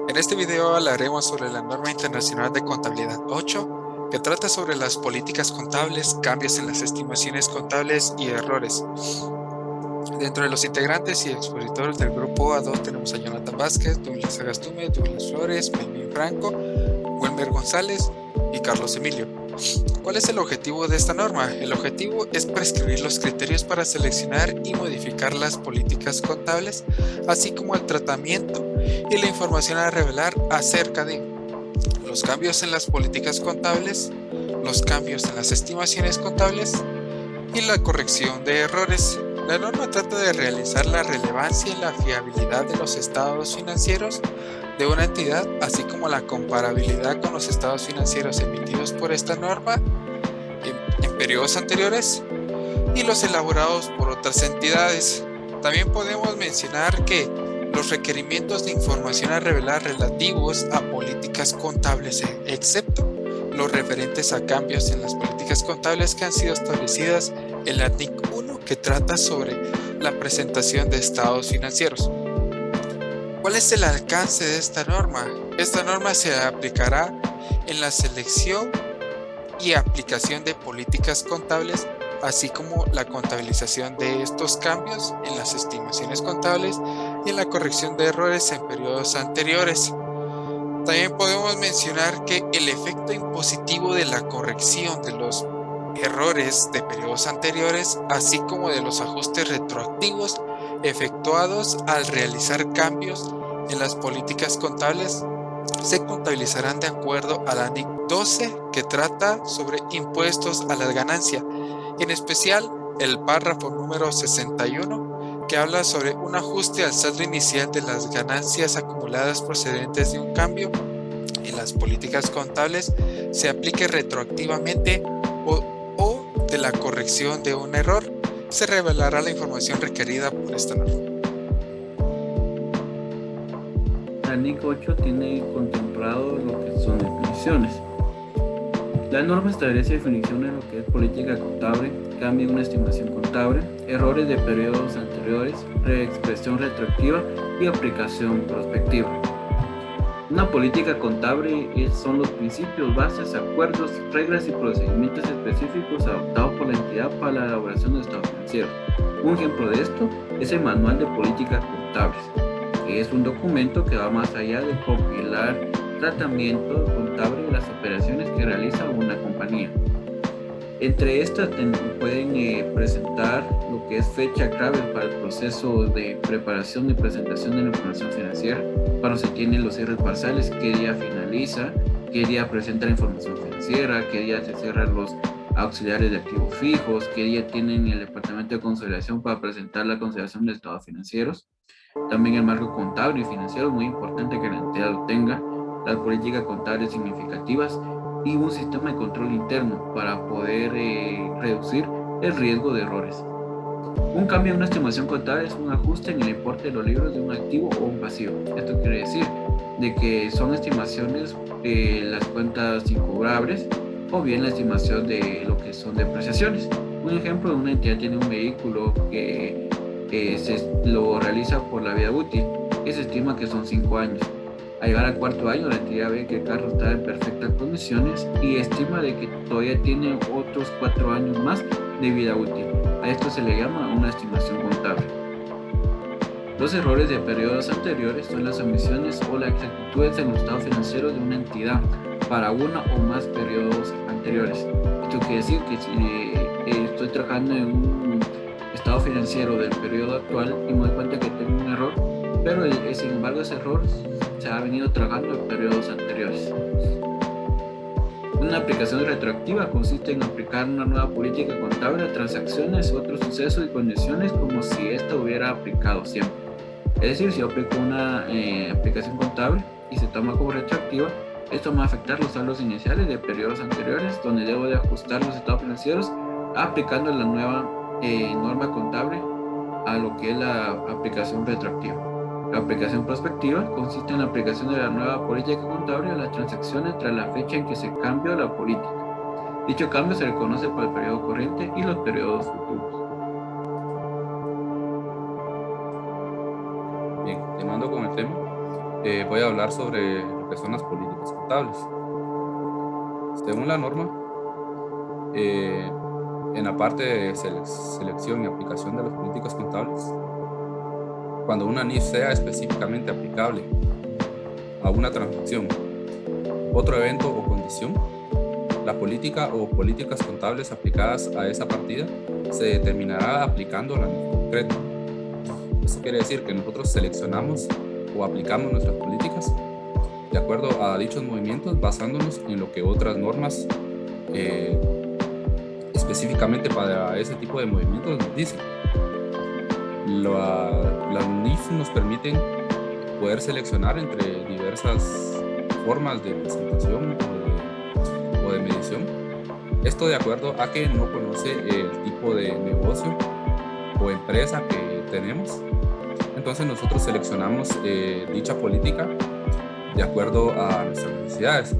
En este video hablaremos sobre la Norma Internacional de Contabilidad 8, que trata sobre las políticas contables, cambios en las estimaciones contables y errores. Dentro de los integrantes y expositores del grupo A2 tenemos a Jonathan Vázquez, Douglas Agastume, Douglas Flores, Melvin Franco, Wilmer González y Carlos Emilio. ¿Cuál es el objetivo de esta norma? El objetivo es prescribir los criterios para seleccionar y modificar las políticas contables, así como el tratamiento y la información a revelar acerca de los cambios en las políticas contables, los cambios en las estimaciones contables y la corrección de errores. La norma trata de realizar la relevancia y la fiabilidad de los estados financieros de una entidad, así como la comparabilidad con los estados financieros emitidos por esta norma en periodos anteriores y los elaborados por otras entidades. También podemos mencionar que los requerimientos de información a revelar relativos a políticas contables, excepto los referentes a cambios en las políticas contables que han sido establecidas en la TIC 1, que trata sobre la presentación de estados financieros. ¿Cuál es el alcance de esta norma? Esta norma se aplicará en la selección y aplicación de políticas contables, así como la contabilización de estos cambios en las estimaciones contables y en la corrección de errores en periodos anteriores. También podemos mencionar que el efecto impositivo de la corrección de los errores de periodos anteriores, así como de los ajustes retroactivos efectuados al realizar cambios en las políticas contables, se contabilizarán de acuerdo a la NIC 12, que trata sobre impuestos a las ganancias, en especial el párrafo número 61, que habla sobre un ajuste al saldo inicial de las ganancias acumuladas procedentes de un cambio en las políticas contables se aplique retroactivamente o de la corrección de un error. Se revelará la información requerida por esta norma. La NIC 8 tiene contemplado lo que son definiciones. La norma establece definiciones de lo que es política contable, cambio en una estimación contable, errores de periodos anteriores, reexpresión retroactiva y aplicación prospectiva. Una política contable son los principios, bases, acuerdos, reglas y procedimientos específicos adoptados por la entidad para la elaboración de estados financieros. Un ejemplo de esto es el Manual de Políticas Contables, que es un documento que va más allá de compilar tratamiento contable de las operaciones que realiza una compañía. Entre estas pueden presentar lo que es fecha clave para el proceso de preparación y presentación de la información financiera, cuando se tienen los cierres parciales, qué día finaliza, qué día presenta la información financiera, qué día se cierran los auxiliares de activos fijos, qué día tienen el departamento de consolidación para presentar la consolidación de estados financieros. También el marco contable y financiero es muy importante que la entidad lo tenga, las políticas contables significativas y un sistema de control interno para poder reducir el riesgo de errores. Un cambio en una estimación contable es un ajuste en el importe de los libros de un activo o un pasivo. Esto quiere decir de que son estimaciones de las cuentas incobrables o bien la estimación de lo que son depreciaciones. Un ejemplo de una entidad tiene un vehículo que lo realiza por la vida útil, que se estima que son 5 años. Al llegar al cuarto año, la entidad ve que el carro está en perfectas condiciones y estima de que todavía tiene otros 4 años más de vida útil. A esto se le llama una estimación contable. Los errores de periodos anteriores son las omisiones o las exactitudes en los estados financieros de una entidad para una o más periodos anteriores. Esto quiere decir que si estoy trabajando en un estado financiero del periodo actual y me doy cuenta que tengo un error, pero sin embargo ese error se ha venido trabajando en periodos anteriores. Una aplicación retroactiva consiste en aplicar una nueva política contable a transacciones, otros sucesos y condiciones como si ésta hubiera aplicado siempre. Es decir, si yo aplico una aplicación contable y se toma como retroactiva, esto va a afectar los saldos iniciales de periodos anteriores, donde debo de ajustar los estados financieros aplicando la nueva norma contable a lo que es la aplicación retroactiva. La aplicación prospectiva consiste en la aplicación de la nueva política contable a las transacciones tras la fecha en que se cambió la política. Dicho cambio se reconoce para el periodo corriente y los periodos futuros. Bien, continuando con el tema. Voy a hablar sobre lo que son las políticas contables. Según la norma, eh, en la parte de selección y aplicación de las políticas contables, cuando una NIF sea específicamente aplicable a una transacción, otro evento o condición, la política o políticas contables aplicadas a esa partida se determinará aplicando la NIF concreta. Esto quiere decir que nosotros seleccionamos o aplicamos nuestras políticas de acuerdo a dichos movimientos, basándonos en lo que otras normas específicamente para ese tipo de movimientos nos dicen. Las NIF nos permiten poder seleccionar entre diversas formas de presentación o de medición. Esto de acuerdo a que no conoce el tipo de negocio o empresa que tenemos. Entonces nosotros seleccionamos dicha política de acuerdo a nuestras necesidades.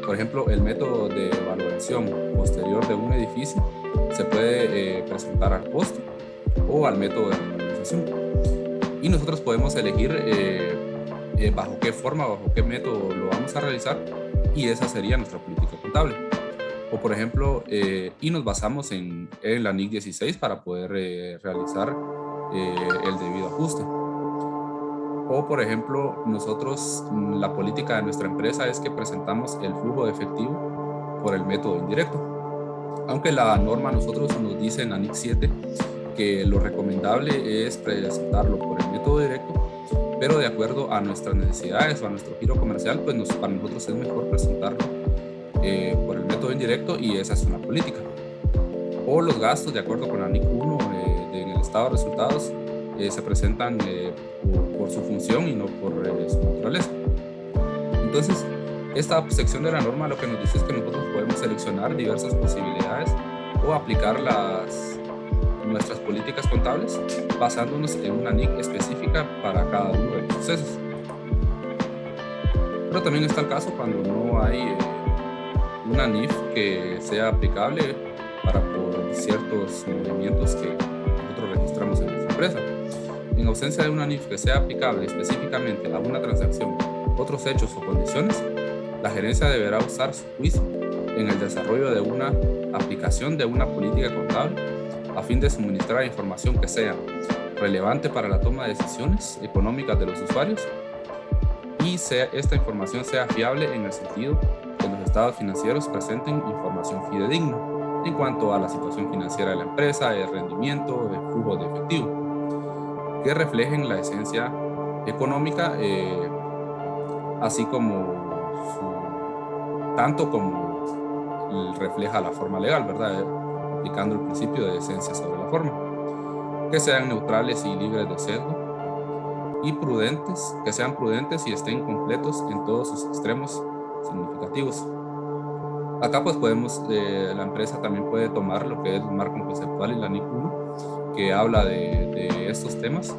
Por ejemplo, el método de valoración posterior de un edificio se puede presentar al costo o al método de normalización. Y nosotros podemos elegir bajo qué forma, bajo qué método lo vamos a realizar, y esa sería nuestra política contable. O por ejemplo, y nos basamos en la NIC 16 para poder realizar el debido ajuste. O por ejemplo, nosotros, la política de nuestra empresa es que presentamos el flujo de efectivo por el método indirecto. Aunque la norma a nosotros nos dice en la NIC 7 que lo recomendable es presentarlo por el método directo, pero de acuerdo a nuestras necesidades o a nuestro giro comercial, pues para nosotros es mejor presentarlo por el método indirecto, y esa es una política. O los gastos, de acuerdo con la NIC 1 en el estado de resultados, se presentan por su función y no por su naturaleza. Entonces, esta sección de la norma lo que nos dice es que nosotros podemos seleccionar diversas posibilidades o aplicar nuestras políticas contables basándonos en una NIC específica para cada uno de los procesos. Pero también está el caso cuando no hay una NIF que sea aplicable por ciertos movimientos que nosotros registramos en nuestra empresa. En ausencia de una NIF que sea aplicable específicamente a una transacción, otros hechos o condiciones, la gerencia deberá usar su juicio en el desarrollo de una aplicación de una política contable a fin de suministrar información que sea relevante para la toma de decisiones económicas de los usuarios, y esta información sea fiable en el sentido que los estados financieros presenten información fidedigna en cuanto a la situación financiera de la empresa, el rendimiento, el flujo de efectivo, que reflejen la esencia económica, así como tanto como refleja la forma legal, ¿verdad? Aplicando el principio de esencia sobre la forma, que sean neutrales y libres de sesgo, y prudentes, que sean prudentes y estén completos en todos sus extremos significativos. Acá pues la empresa también puede tomar lo que es el marco conceptual y la NIC 1, que habla de estos temas,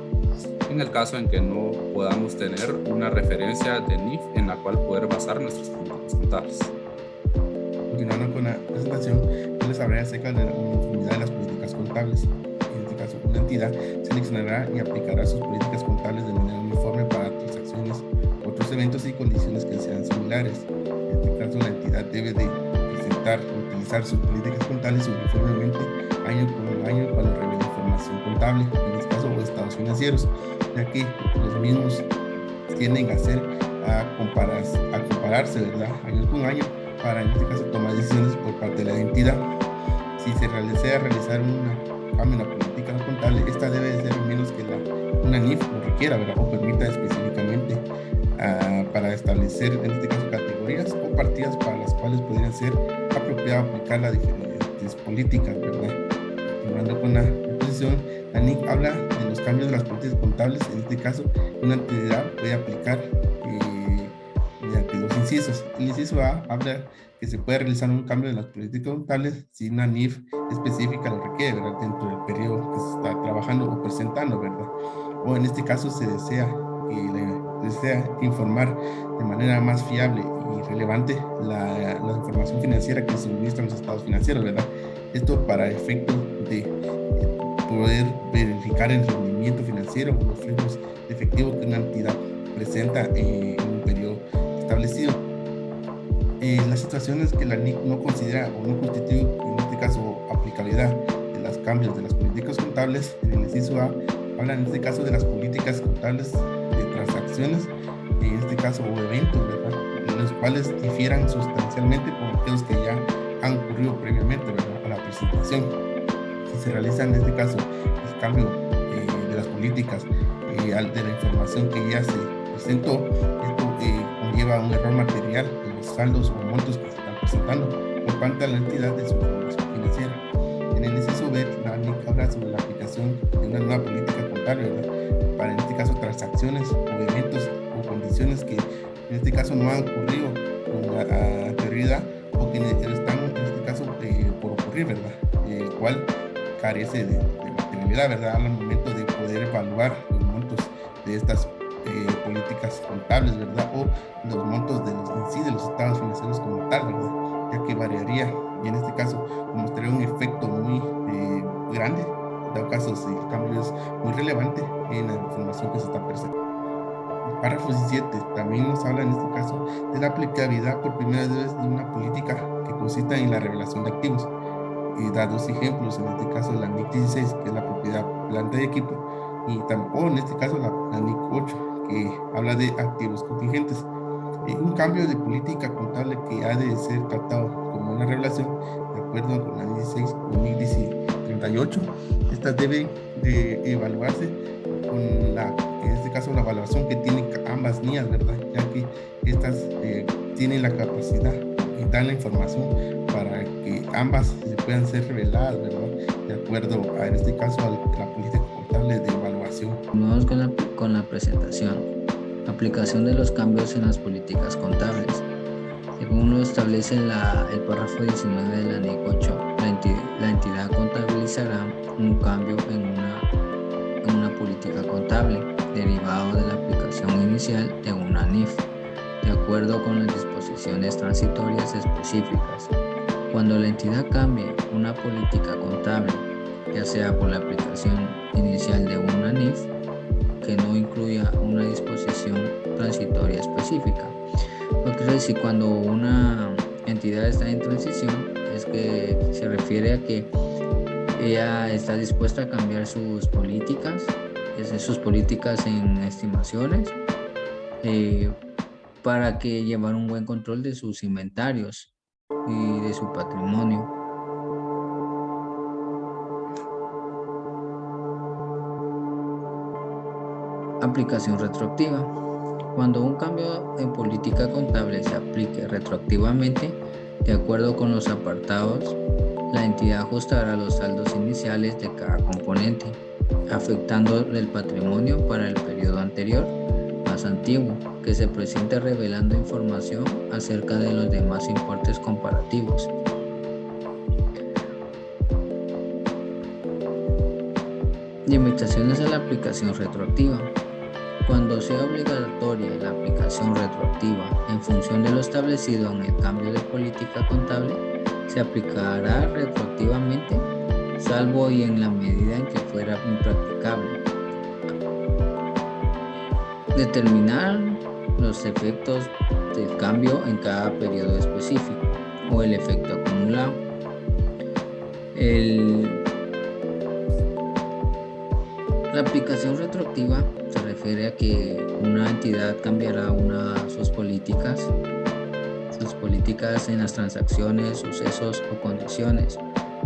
en el caso en que no podamos tener una referencia de NIF en la cual poder basar nuestras políticas contables. Continuando con la presentación, yo les hablaré acerca de la uniformidad de las políticas contables. En este caso, una entidad seleccionará y aplicará sus políticas contables de manera uniforme para transacciones, otros eventos y condiciones que sean similares. En este caso, la entidad debe de presentar y utilizar sus políticas contables uniformemente año con año cuando revele información contable, en este caso, o estados financieros, ya que los mismos tienden a compararse, ¿verdad? Año con año, para en este caso tomar decisiones por parte de la entidad. Si se desea realizar un cambio en la política contable, esta debe de ser menos que una NIF lo requiera, ¿verdad? O permita específicamente para establecer en este caso categorías o partidas para las cuales podrían ser apropiado aplicar las diferentes políticas, ¿verdad? Continuando con la exposición, la NIC habla de los cambios de las políticas contables. En este caso, una entidad puede aplicar mediante los incisos. El inciso A habla que se puede realizar un cambio de las políticas contables si una NIF específica lo requiere, ¿verdad? Dentro del periodo que se está trabajando o presentando, ¿verdad? O en este caso se desea informar de manera más fiable y relevante la información financiera que suministran los estados financieros, ¿verdad? Esto para efecto de poder verificar el rendimiento financiero o los flujos de efectivo que una entidad presenta en un periodo establecido. Las situaciones que la NIC no considera o no constituyen, en este caso, aplicabilidad de los cambios de las políticas contables, en el inciso A, habla en este caso de las políticas contables de transacciones, en este caso, o eventos, ¿verdad?, los cuales difieran sustancialmente con aquellos que ya han ocurrido previamente, ¿verdad?, a la presentación. Si se realiza en este caso el cambio de las políticas, de la información que ya se presentó, esto conlleva un error material en los saldos o montos que se están presentando por parte de la entidad de su información financiera. En el inciso B, la NIC habla sobre la aplicación de una nueva política contable, ¿verdad?, para en este caso transacciones o eventos o condiciones que en este caso no han ocurrido con anterioridad o que están en este caso por ocurrir, ¿verdad?, el cual carece de materialidad, ¿verdad?, al momento de poder evaluar los montos de estas políticas contables, ¿verdad?, o los montos de los estados financieros como tal, ¿verdad?, ya que variaría y en este caso mostraría un efecto muy grande, en dado caso si el cambio es muy relevante en la información que se está presentando. El párrafo 17 también nos habla en este caso de la aplicabilidad por primera vez de una política que consista en la revelación de activos. Y da dos ejemplos, en este caso la NIC 16, que es la propiedad, planta y equipo, o en este caso la NIC 8, que habla de activos contingentes. Un cambio de política contable que ha de ser tratado como una revelación, de acuerdo con la NIC 16 o NIC 38, estas deben de evaluarse con en este caso, la evaluación que tienen ambas NIAs, ¿verdad?, ya que estas tienen la capacidad y dan la información para que ambas se puedan ser reveladas, ¿verdad?, de acuerdo a, en este caso, a la política contable de evaluación. Vamos con la presentación. Aplicación de los cambios en las políticas contables. Según lo establece el párrafo 19 de la NIC 8, la entidad contabilizará un cambio en una política contable derivado de la aplicación inicial de una NIF, de acuerdo con las disposiciones transitorias específicas. Cuando la entidad cambie una política contable, ya sea por la aplicación inicial de una NIF, que no incluya una disposición transitoria específica. Lo que quiere decir, cuando una entidad está en transición, es que se refiere a que ella está dispuesta a cambiar sus políticas en estimaciones, para que llevar un buen control de sus inventarios y de su patrimonio. Aplicación retroactiva. Cuando un cambio en política contable se aplique retroactivamente, de acuerdo con los apartados, la entidad ajustará los saldos iniciales de cada componente, afectando el patrimonio para el periodo anterior más antiguo, que se presente revelando información acerca de los demás importes comparativos. Limitaciones a la aplicación retroactiva. Cuando sea obligatoria la aplicación retroactiva en función de lo establecido en el cambio de política contable, se aplicará retroactivamente, salvo y en la medida en que fuera impracticable. Determinar los efectos del cambio en cada periodo específico o el efecto acumulado. La aplicación retroactiva se refiere a que una entidad cambiará sus políticas en las transacciones, sucesos o condiciones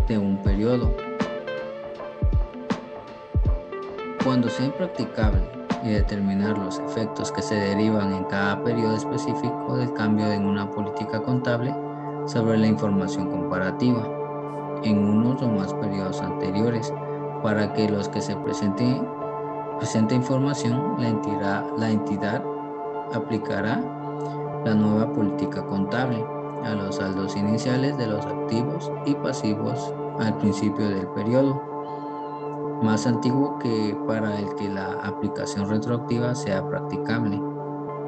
de un periodo. Cuando sea impracticable y determinar los efectos que se derivan en cada periodo específico del cambio en una política contable sobre la información comparativa en unos o más periodos anteriores, para que los que se presente información, la entidad aplicará la nueva política contable a los saldos iniciales de los activos y pasivos al principio del periodo más antiguo, que para el que la aplicación retroactiva sea practicable.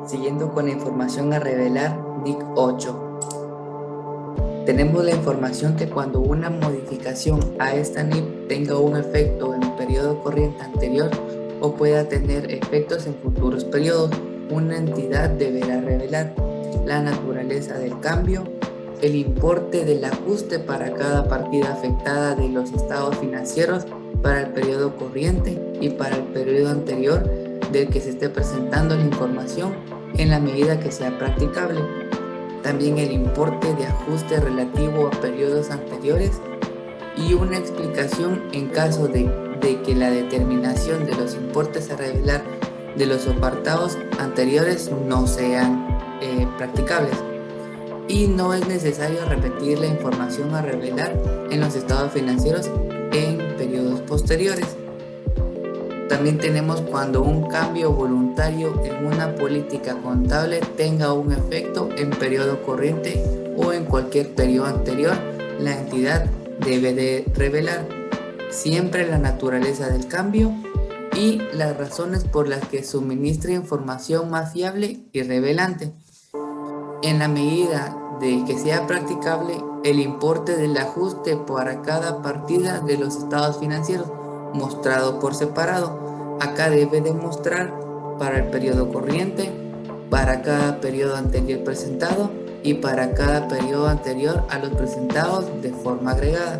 Siguiendo con la información a revelar, NIC 8. Tenemos la información que cuando una modificación a esta NIP tenga un efecto en el periodo corriente anterior o pueda tener efectos en futuros periodos, una entidad deberá revelar: la naturaleza del cambio, el importe del ajuste para cada partida afectada de los estados financieros para el periodo corriente y para el periodo anterior del que se esté presentando la información en la medida que sea practicable. También el importe de ajuste relativo a periodos anteriores y una explicación en caso de que la determinación de los importes a revelar de los apartados anteriores no sean practicables. Y no es necesario repetir la información a revelar en los estados financieros en periodos posteriores. También tenemos cuando un cambio voluntario en una política contable tenga un efecto en periodo corriente o en cualquier periodo anterior, la entidad debe de revelar siempre la naturaleza del cambio y las razones por las que suministra información más fiable y revelante. En la medida de que sea practicable, el importe del ajuste para cada partida de los estados financieros mostrado por separado. Acá debe demostrar para el periodo corriente, para cada periodo anterior presentado y para cada periodo anterior a los presentados de forma agregada.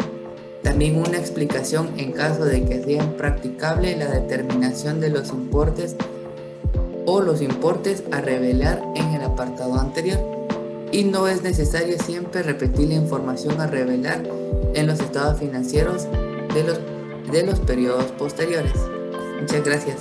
También una explicación en caso de que sea impracticable la determinación de los importes o los importes a revelar en el apartado anterior. Y no es necesario siempre repetir la información a revelar en los estados financieros de los periodos posteriores. Muchas gracias.